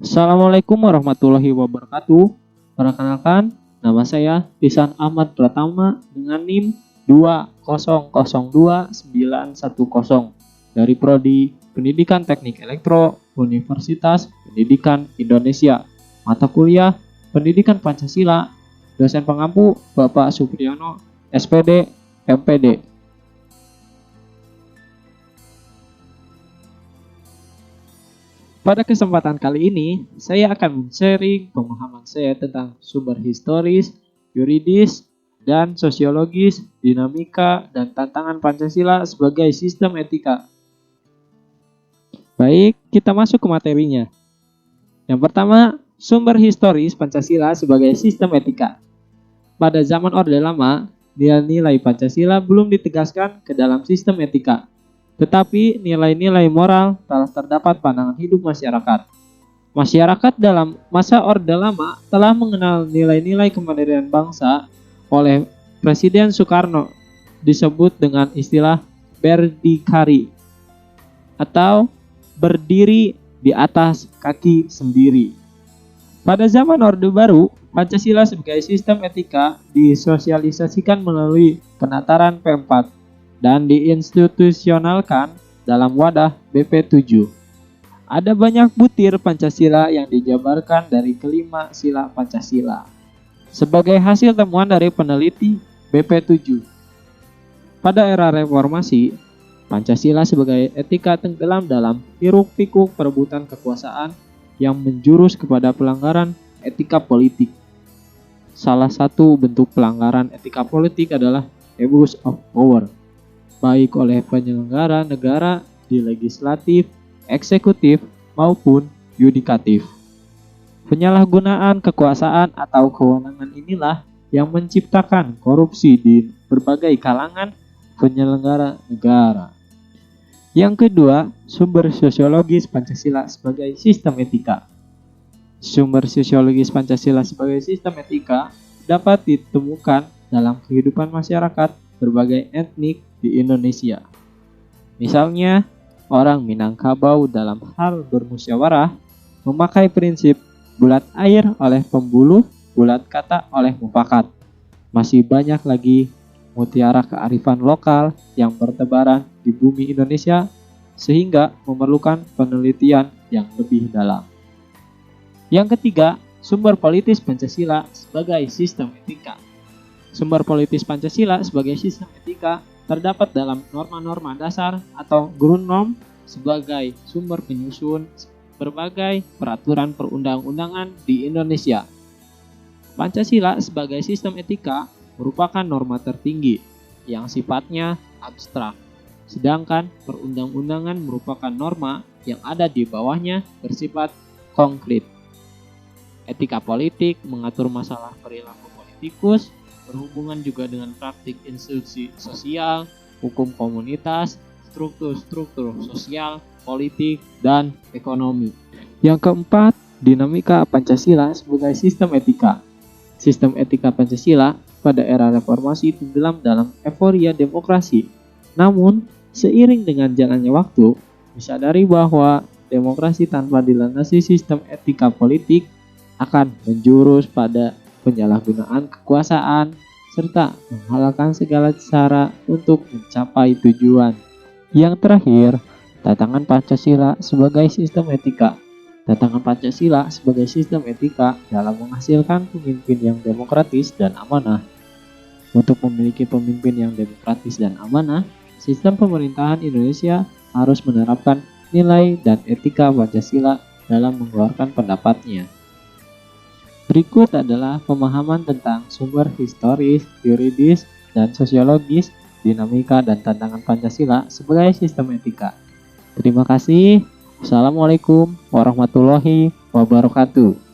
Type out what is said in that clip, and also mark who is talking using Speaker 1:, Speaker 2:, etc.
Speaker 1: Assalamualaikum warahmatullahi wabarakatuh. Perkenalkan, nama saya Pisan Ahmad Pratama dengan NIM 2002910 dari Prodi Pendidikan Teknik Elektro Universitas Pendidikan Indonesia. Mata kuliah Pendidikan Pancasila. Dosen pengampu Bapak Supriyono, SPD, MPD. Pada kesempatan kali ini, saya akan sharing pemahaman saya tentang sumber historis, yuridis, dan sosiologis, dinamika, dan tantangan Pancasila sebagai sistem etika. Baik, kita masuk ke materinya. Yang pertama, sumber historis Pancasila sebagai sistem etika. Pada zaman Orde Lama, nilai-nilai Pancasila belum ditegaskan ke dalam sistem etika. Tetapi nilai-nilai moral telah terdapat pandangan hidup masyarakat. Masyarakat dalam masa Orde Lama telah mengenal nilai-nilai kemandirian bangsa oleh Presiden Soekarno, disebut dengan istilah berdikari atau berdiri di atas kaki sendiri. Pada zaman Orde Baru, Pancasila sebagai sistem etika disosialisasikan melalui penataran P4 dan diinstitusionalkan dalam wadah BP7. Ada banyak butir Pancasila yang dijabarkan dari kelima sila Pancasila. Sebagai hasil temuan dari peneliti BP7. Pada era reformasi, Pancasila sebagai etika tenggelam dalam hiruk-pikuk perebutan kekuasaan yang menjurus kepada pelanggaran etika politik. Salah satu bentuk pelanggaran etika politik adalah abuse of power, baik oleh penyelenggara negara di legislatif, eksekutif, maupun yudikatif. Penyalahgunaan kekuasaan atau kewenangan inilah yang menciptakan korupsi di berbagai kalangan penyelenggara negara. Yang kedua, sumber sosiologis Pancasila sebagai sistem etika. Sumber sosiologis Pancasila sebagai sistem etika dapat ditemukan dalam kehidupan masyarakat berbagai etnik di Indonesia. Misalnya, orang Minangkabau dalam hal bermusyawarah memakai prinsip bulat air oleh pembuluh, bulat kata oleh mufakat. Masih banyak lagi mutiara kearifan lokal yang bertebaran di bumi Indonesia sehingga memerlukan penelitian yang lebih dalam. Yang ketiga, sumber politis Pancasila sebagai sistem etika. Sumber politis Pancasila sebagai sistem etika terdapat dalam norma-norma dasar atau Grundnorm sebagai sumber penyusun berbagai peraturan perundang-undangan di Indonesia. Pancasila sebagai sistem etika merupakan norma tertinggi yang sifatnya abstrak, sedangkan perundang-undangan merupakan norma yang ada di bawahnya bersifat konkret. Etika politik mengatur masalah perilaku politikus, berhubungan juga dengan praktik institusi sosial, hukum komunitas, struktur-struktur sosial, politik, dan ekonomi. Yang keempat, dinamika Pancasila sebagai sistem etika. Sistem etika Pancasila pada era reformasi tenggelam dalam euforia demokrasi. Namun, seiring dengan jalannya waktu, disadari bahwa demokrasi tanpa dilandasi sistem etika politik akan menjurus pada penyalahgunaan kekuasaan, serta menghalalkan segala cara untuk mencapai tujuan. Yang terakhir, tantangan Pancasila sebagai sistem etika. Tantangan Pancasila sebagai sistem etika dalam menghasilkan pemimpin yang demokratis dan amanah. Untuk memiliki pemimpin yang demokratis dan amanah, sistem pemerintahan Indonesia harus menerapkan nilai dan etika Pancasila dalam mengeluarkan pendapatnya. Berikut adalah pemahaman tentang sumber historis, yuridis, dan sosiologis, dinamika, dan tantangan Pancasila sebagai sistem etika. Terima kasih. Wassalamualaikum warahmatullahi wabarakatuh.